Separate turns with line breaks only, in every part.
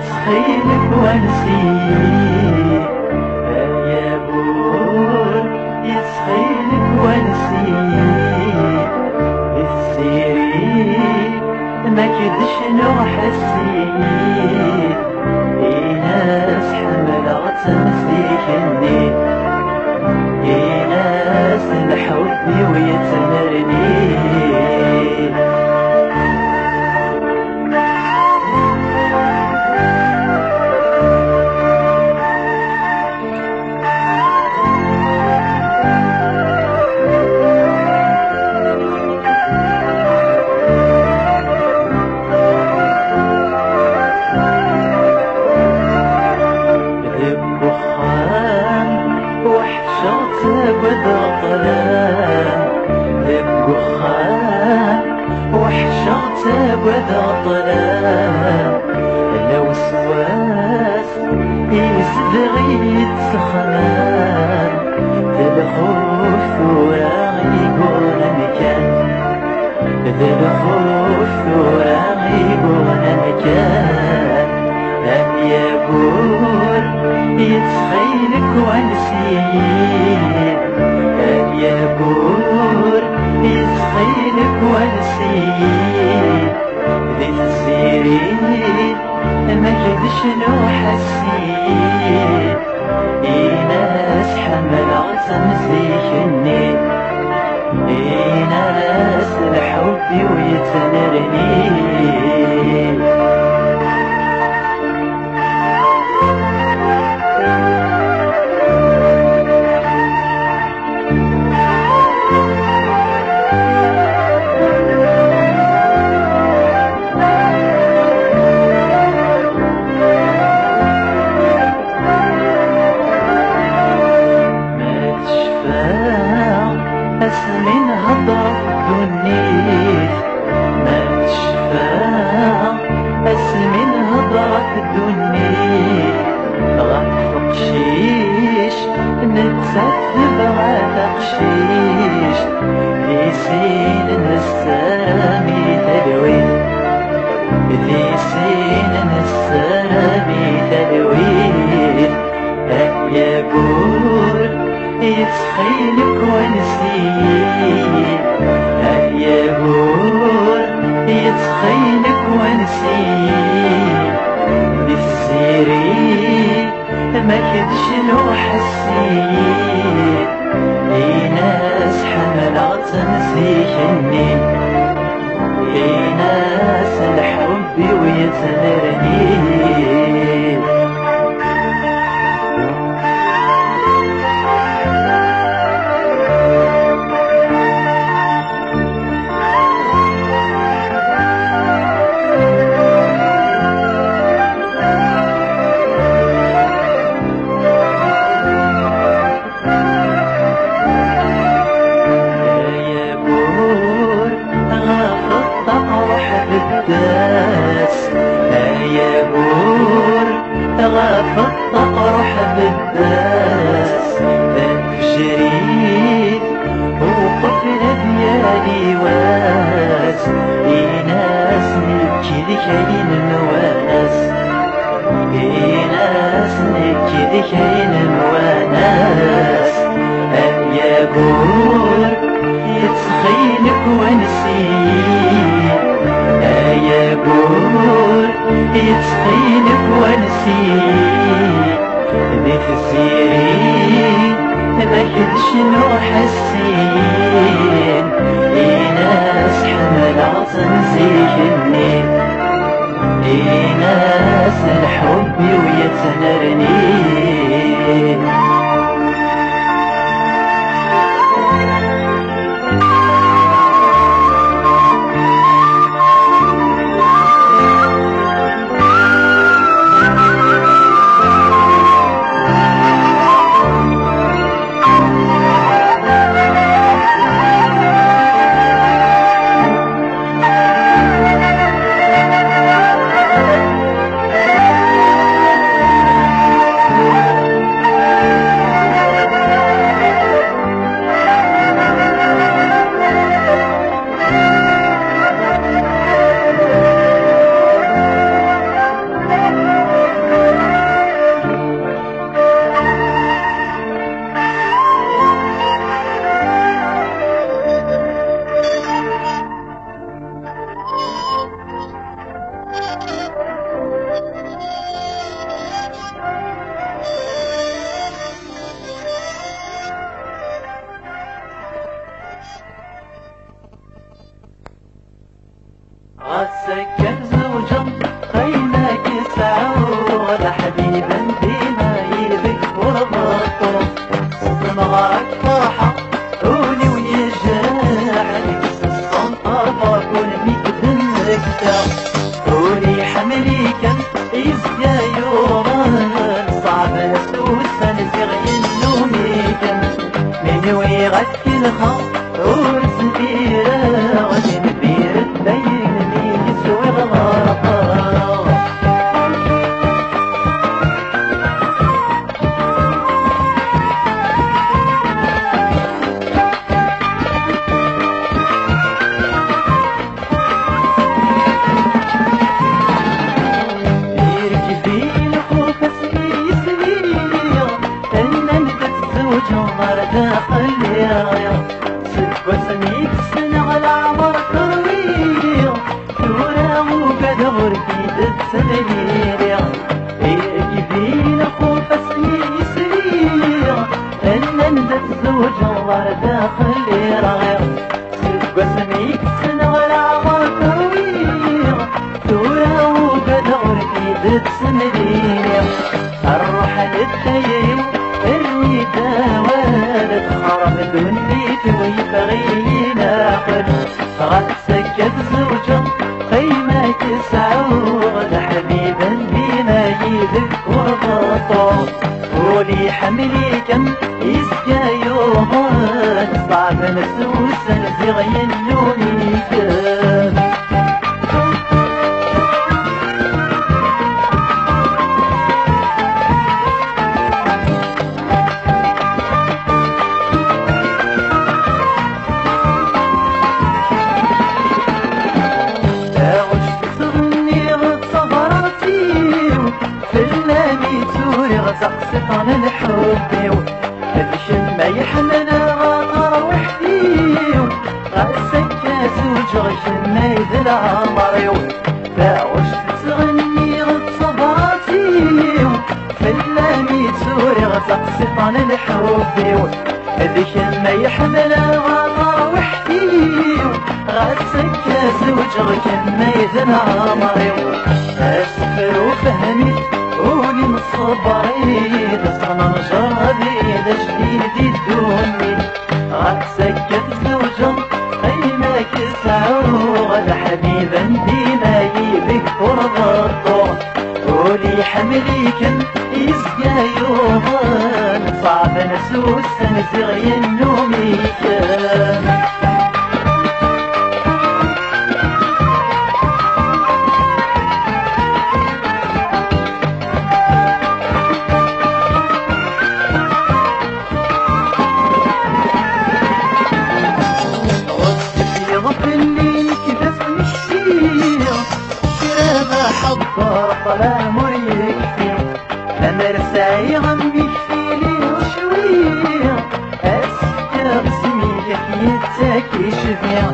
يتخيلك ونسيت يا بور يتخيلك ونسيت بالسيري ما كدش لو حسيت ناس حملت تمسيكني ناس الحب ويتمرني وحشرتك وذا طلال لو سواس يسبغي يتسخنان الخوف وراغي قول مكان الخوف وراغي قول مكان هم يقول يتخيلك ونسيت هم يقول يتخيلك ونسيت ذي السيرين ما كدش لو حسيت ناس حملت تمسيكني ناس الحب ويتمرني من هضر الدنيا ما تشفى من هضر الدنيا غفق شيش نتسف بعد قشيش في سين السلامي تلوين في سين السلامي تلوين يقول يتخيلك ونسيت يقول يتخيلك ونسيت بالسيري ما كدش لو حسيت ناس حملت تمسيكني ناس الحب ويتمرني غافت تقرح بالداس فجريت وقفنا ديالي واس ناس نكذي كاين مواناس ناس نكذي كاين مواناس يقول يتخيلك ونسيت يقول يتخيلك ونسيت ذي السيرين ما كدش لو حسين ناس حملت تمسيكني ناس الحب ويتمرني غسكت زوجة خيمك سعود حبيبا ديما يذكر بطل مغارك فرحة قولي ويجاح لك الصنطة كون ميك قولي حملي كان يزكى يومان صعب نسوسا نزغي النومي كان من ويغك الخاص ورسبيرا غني نبير الدين مين يسوي الغرقا داخل يا سكوة سميك السنة على عمر كروية دورة وقد غرقي تتسليل يا كيفين خوف اسمي سرية ان ندت زوج الله داخل يا سكوة سميك السنة على عمر كروية دورة وقد غرقي تتسليل يا الروح للتيم الرداء خرب دنيت ويبغينا قد غسكت زوجة قيمك سعود حبيبا بما يذكر بطل قولي حملي كم يسكى يومان صعب نسوسا زغي النومي كم سقسط عن الحب هدشن ما يحمل غاطر وحدي غاسك زوج غشن ما يذل عمري فاوش تغني غتصباتي فلاني تسوري غسقسط عن الحب هدشن ما يحمل غاطر وحدي غاسك زوج غشن ما يذل عمري اسفر وفهمي قولي مصبري تصنع جربي ده جديد الدنيا غسكت زوجة قيمك سعود حبيبا ديما يذكر بطل قولي حملي كم يسقى يومان صعب نسوسا نزغي النومي كان حضر طلع مريكفي لمرساي غمي فيلي وشوية أسكر سميك يتاكي شفيا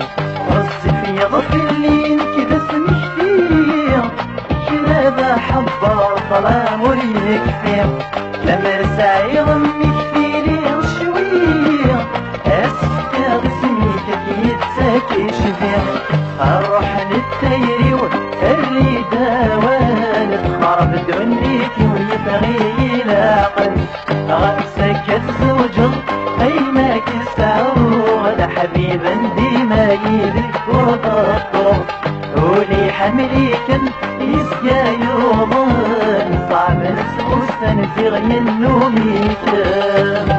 رصفي غفلين كده سمشتية شرابة حضر طلع مريكفي لمرساي غمي فيلي وشوية أسكر سميك يتاكي شفيا الروح للتيري الرداء والد خرب دنيتي ويبغي لاقل غمسك الزوج قيمك سعود حبيبا ديما يذكر بطل قولي حملي كم يسقى يومان صعب نسوسا نزغي النومي كم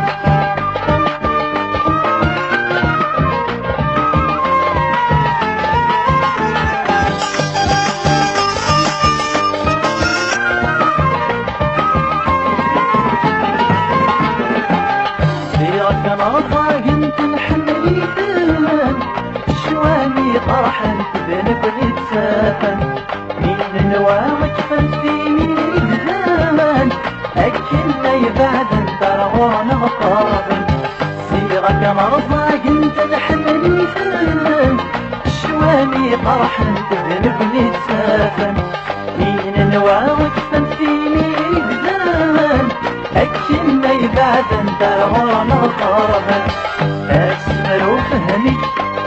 كان رضاك انت الحملي ثان شوامي طرحا تبنك ونتسافن مين نواوك فانتيني الزمان اكلنا يبعدا ترغونا غطابا صيغة كان رضاك انت الحملي ثان شوامي طرحا تبنك ونتسافن مين نواوك فانتيني الزمان أكلنا يبعدا ترغونا غطابا أسمر وفهمي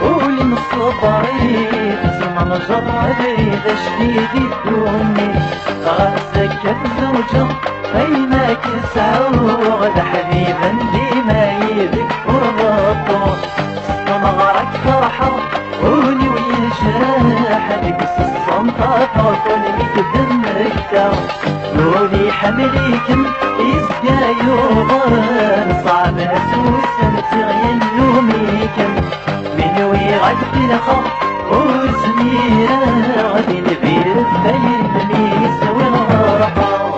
قولي مصبري تسمى نجرب إذا شديد يدوني غرسك الزوجة عينك سعود حبيبا ديما يذكر بالطول استمغرك فرحة قولي ويجرح دقس الصنطة كل يتدمك قولي حمليكم يسقى يوغر صعب أسوس تغيين لوميكم من ويغد لخا وزميرة غادي نبير الثيل ميس والغرحة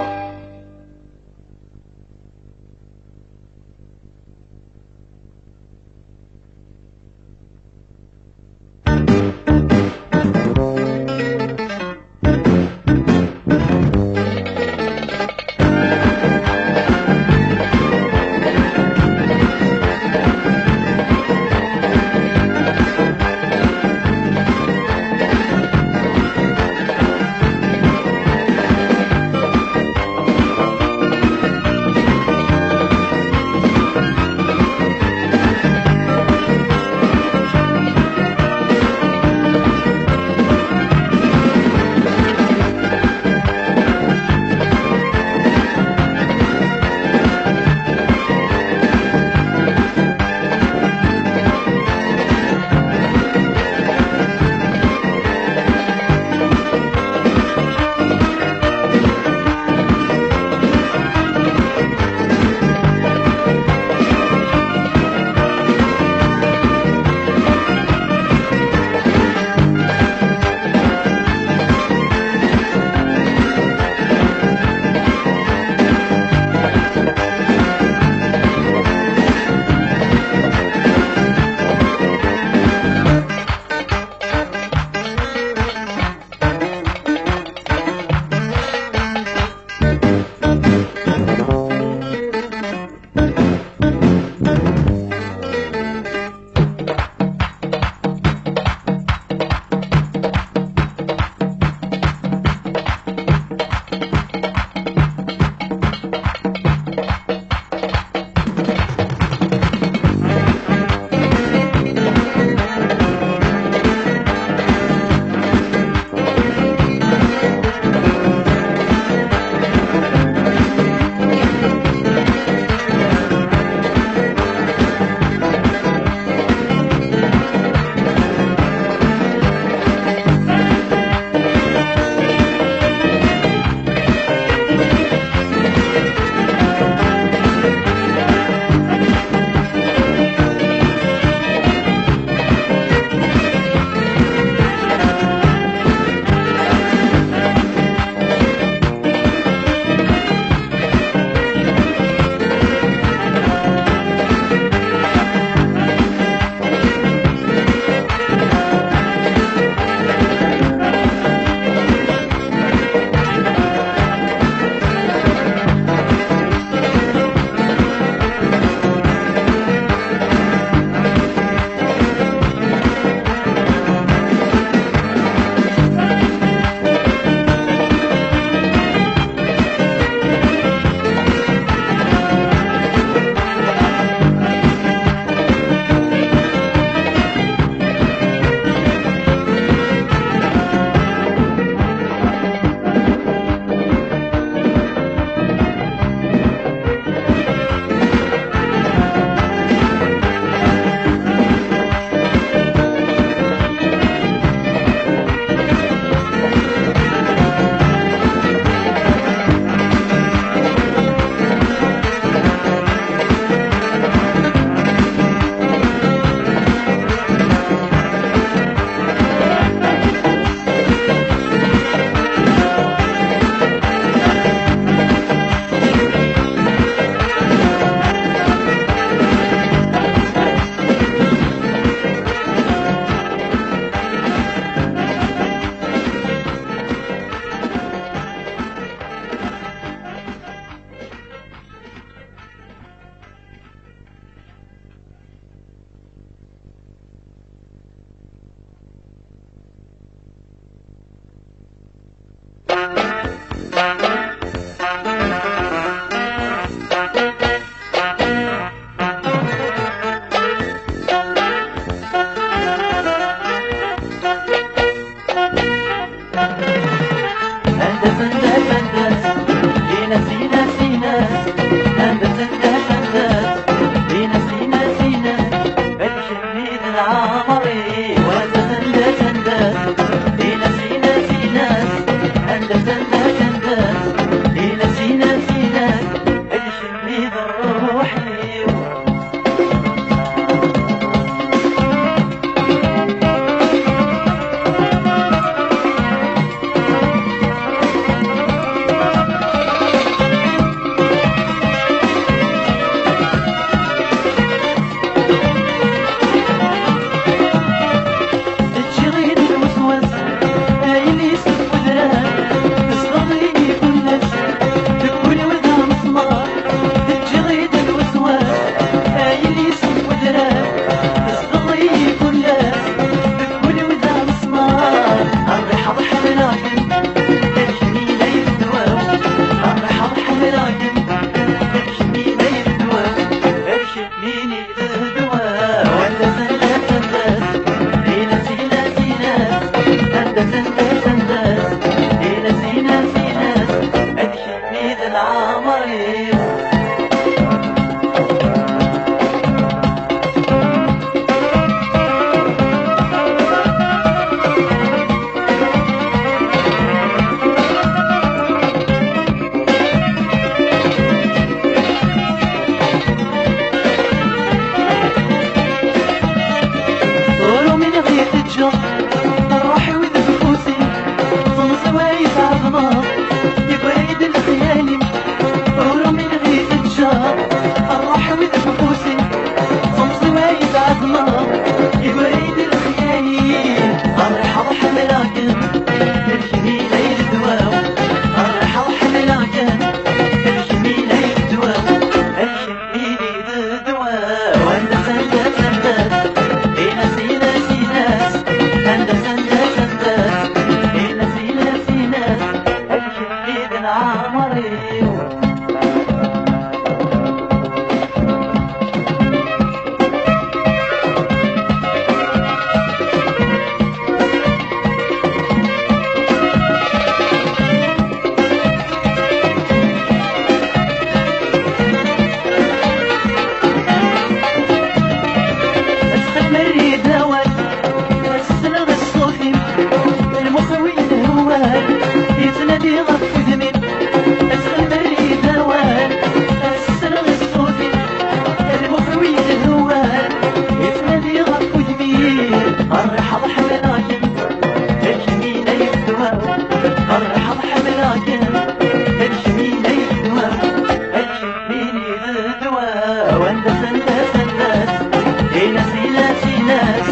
سيناس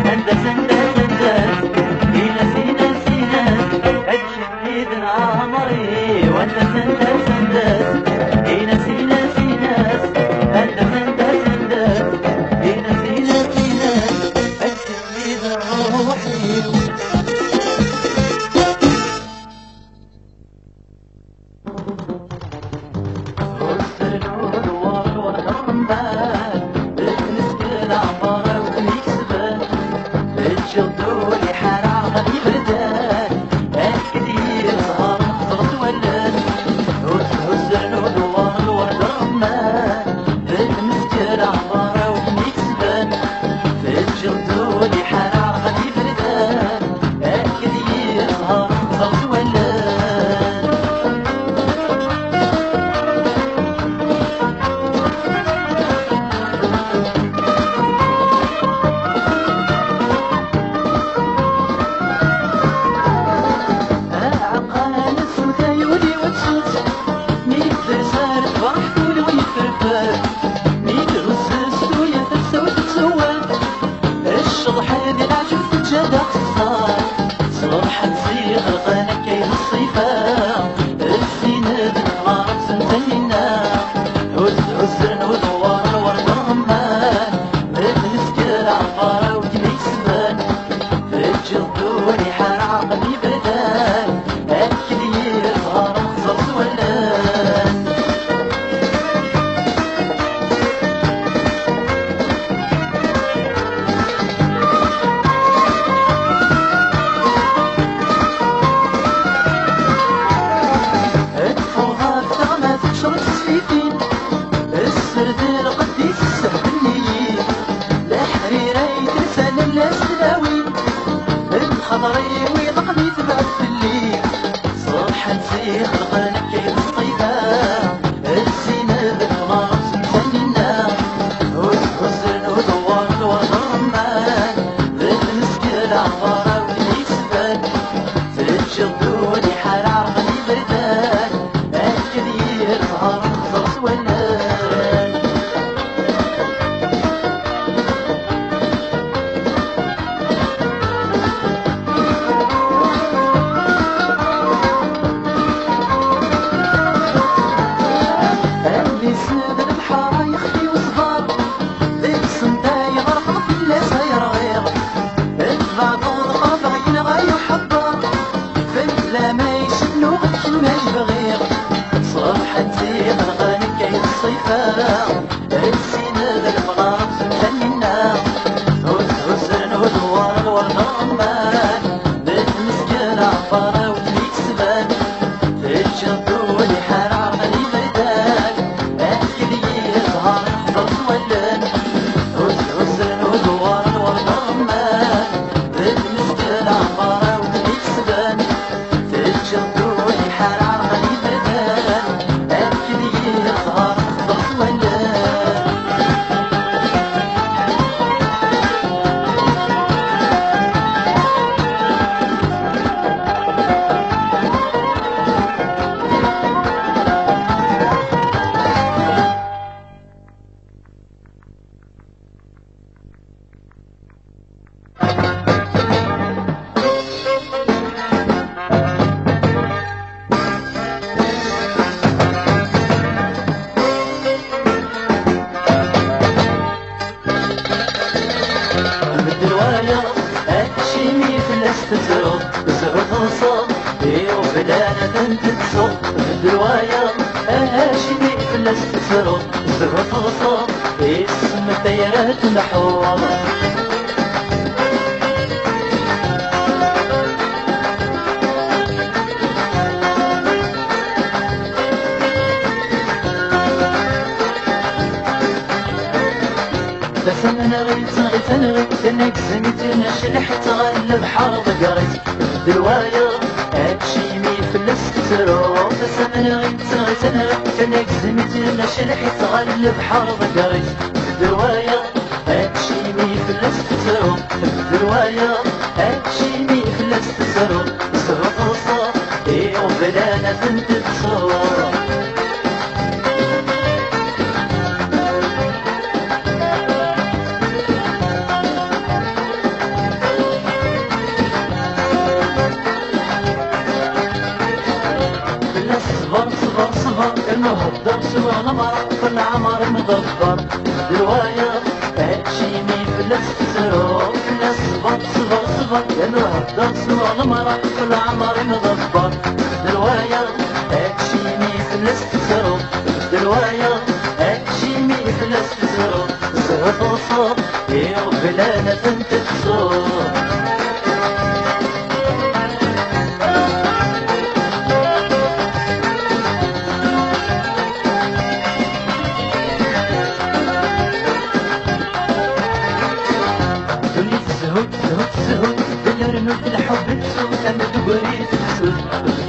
هندس هندس هندس إلى سيناس سيناس أجمدنا عمري وهندس هندس هندس إلى سيناس سيناس هندس هندس هندس إلى سيناس سيناس أجمدنا روحي جلدولي حرام غادي بردان الكثير ظهر خضرت ولان هز الرنود والورد الرمان المسجد عبارة وبنيك سبان جلدولي حرام غادي بردان الكثير ظهر خضرت ولان جلدوني حرام غادي بردان الكثير ظهر خضرت ولان ادفوها بتغمى تكشر السيفين السردين قديس السهبنيين الحريرة يترسل السلاوين خضري ويضقني تبعد في الليل صبح نسيخ القلق كيف الصيفة الزينة بالمرس مسنينا هز الرنود والورد الرمان بالمسكين عبارة ولي سبان تجلدوني حرام غادي بردان الكثير ظهر خضرت ولان صبح نسيق الغانم كاين الصيفة السينة بالمغارب سمحنينا هز الرنود والورد الرمان بالمسكين عبارة وتليك سبان تجلدوني حرام غادي بردان الكثير ظهر خضرت ولان هز الرنود والورد الرمان بالمسكين عبارة وتليك سبان تجلدوني حرام غادي بردان الكثير ظهر خضرت ولان بالدوايا هاتشيني فلاس تزرق زرق الصوت ايو فلانة بنت تسوق بالدوايا هاتشيني فلاس تزرق زرق الصوت اسم الدايرات محور بس انا غيت نكزمت نشلح تغلب حرب قريت دلوايا هاتشي مي فلس تسرو بس انا غيت نكزمت نشلح تغلب حرب قريت دلوايا هاتشي مي فلس تسرو دلوايا هاتشي مي فلس تسرو سرق الصوت ايو فلانة بنت تصور سوى العمر في العمر مدبر درواية هاتشيني فلس تزرو الناس صبر صبر صبر يا نهضر سوى العمر في العمر مدبر درواية هاتشيني فلس تزرو درواية هاتشيني فلس تزرو زهد وصاب يا بلانا بنت تصور الحب تسود انا دبريت تسود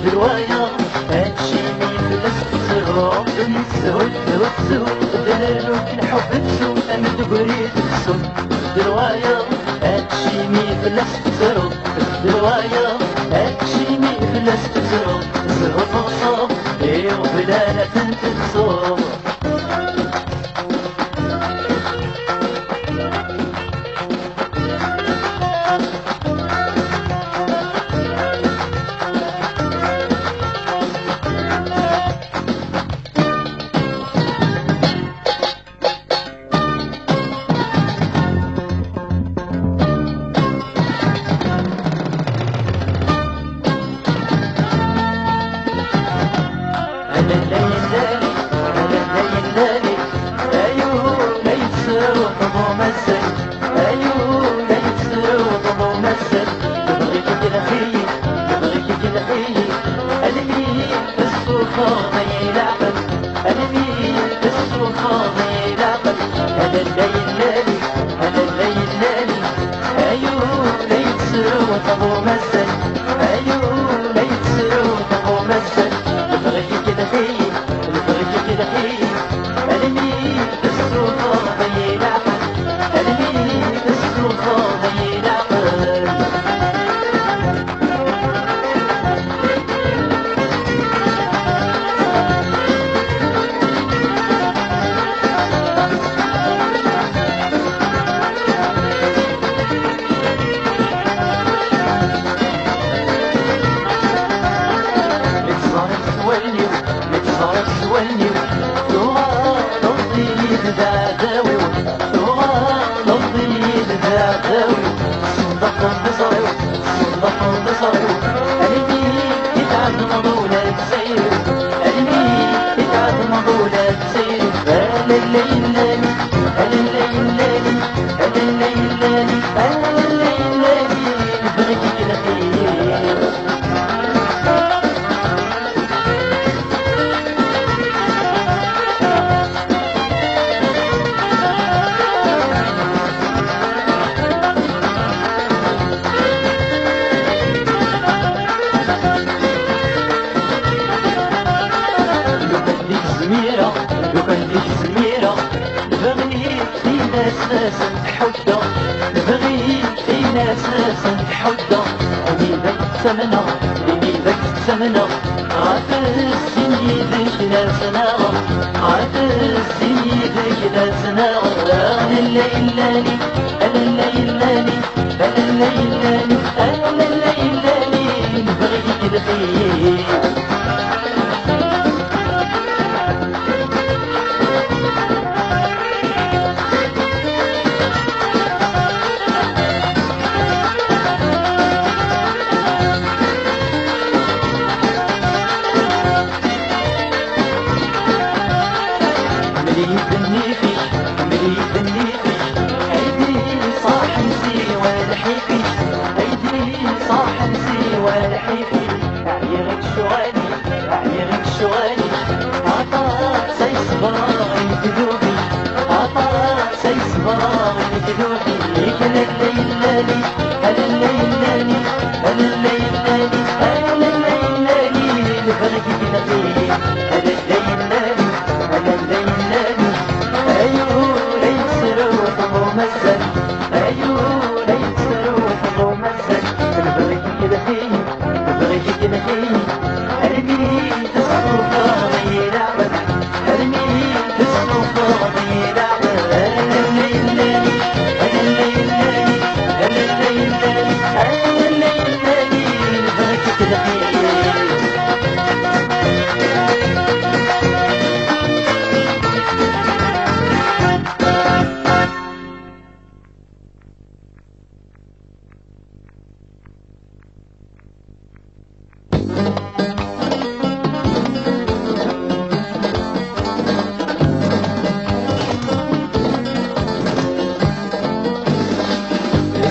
بالرواية هاتشيني فلست تسرع دنيا تسود تسود الحب تسود انا دبريت تسود بالرواية هاتشيني فلست تسرع بالرواية هاتشيني فلست تسرع زهر وصاب ايه وبلالة انت تصور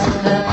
السلام